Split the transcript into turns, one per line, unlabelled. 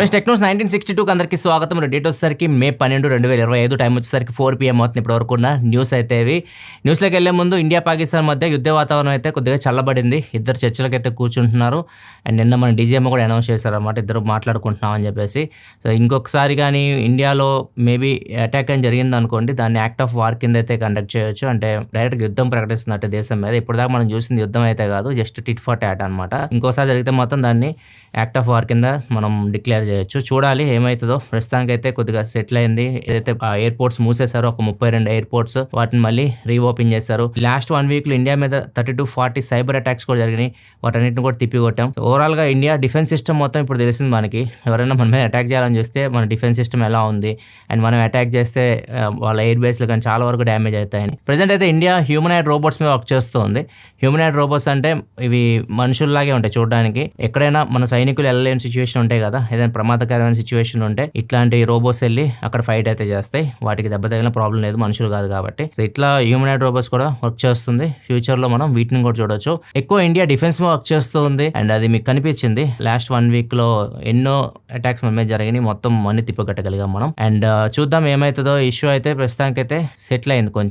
Friends Technos 1962 అందరికీ స్వాగతం. Date వచ్చేసరికి మే 12, 2025. టైం వచ్చేసరికి 4 PM అవుతుంది. ఇప్పటి వరకు ఉన్న న్యూస్ అయితే ఇవి. న్యూస్లోకి వెళ్లే ముందు ఇండియా పాకిస్తాన్ మధ్య యుద్ధ వాతావరణం అయితే కొద్దిగా చల్లబడింది. ఇద్దరు చర్చలకైతే కూర్చుంటున్నారు. అండ్ నిన్న మన డీజీఎం కూడా అనౌన్స్ చేశారన్నమాట, ఇద్దరు మాట్లాడుకుంటున్నాం అని చెప్పేసి. సో ఇంకొకసారి కానీ ఇండియాలో మేబీ అటాక్ అని జరిగింది అనుకోండి, దాన్ని యాక్ట్ ఆఫ్ వార్ కింద అయితే కండక్ట్ చేయొచ్చు. అంటే డైరెక్ట్గా యుద్ధం ప్రకటిస్తున్నట్టు దేశం మీద. ఇప్పటిదాకా మనం చూసింది యుద్ధం అయితే కాదు, జస్ట్ టిట్ ఫర్ టాట్ అనమాట. ఇంకోసారి జరిగితే మొత్తం దాన్ని యాక్ట్ ఆఫ్ వార్ కింద మనం డిక్లేర్ చేయొచ్చు. చూడాలి ఏమవుతుందో. ప్రస్తుతానికి అయితే కొద్దిగా సెటిల్ అయింది. ఏదైతే ఎయిర్పోర్ట్స్ మూసేశారో ఒక 32 ఎయిర్పోర్ట్స్, వాటిని మళ్ళీ రీఓపెన్ చేశారు. లాస్ట్ 1 వీక్ లో ఇండియా మీద 30-40 సైబర్ అటాక్స్ కూడా జరిగినాయి. వాటన్నిటిని కూడా తిప్పికొట్టాం. ఓవరాల్ గా ఇండియా డిఫెన్స్ సిస్టమ్ మొత్తం ఇప్పుడు తెలిసింది మనకి. ఎవరైనా మన మీద అటాక్ చేయాలని చూస్తే మన డిఫెన్స్ సిస్టమ్ ఎలా ఉంది, అండ్ మనం అటాక్ చేస్తే వాళ్ళ ఎయిర్ బేస్లు కానీ చాలా వరకు డ్యామేజ్ అవుతాయని. ప్రజెంట్ అయితే ఇండియా హ్యూమనాయిడ్ రోబోట్స్ మీద వర్క్ చేస్తుంది. హ్యూమనాయిడ్ రోబోట్స్ అంటే ఇవి మనుషుల్లాగే ఉంటాయి చూడడానికి. ఎక్కడైనా మన సైనికులు వెళ్ళలేని సిచ్యువేషన్ ఉంటాయి కదా, ఏదైనా ప్రమాదకరమైన సిచ్యువేషన్ ఉంటే ఇట్లాంటి రోబోట్స్ వెళ్ళి అక్కడ ఫైట్ అయితే చేస్తాయి. వాటికి దెబ్బ తగిలిన ప్రాబ్లం లేదు, మనుషులు కాదు కాబట్టి. సో ఇట్లా హ్యూమనాయిడ్ రోబోట్స్ కూడా వర్క్ చేస్తుంది. ఫ్యూచర్ లో మనం వీటిని కూడా చూడొచ్చు. ఎక్కువ ఇండియా డిఫెన్స్ మీద వర్క్ చేస్తూ ఉంది. అండ్ అది మీకు కనిపించింది. లాస్ట్ 1 వీక్ లో ఎన్నో అటాక్స్ మన మీద జరిగినాయి. మొత్తం మనీ తిప్పగట్టగలిగాం మనం. అండ్ చూద్దాం ఏమైతుందో. ఇష్యూ అయితే ప్రస్తుతానికైతే సెటిల్ అయింది కొంచెం.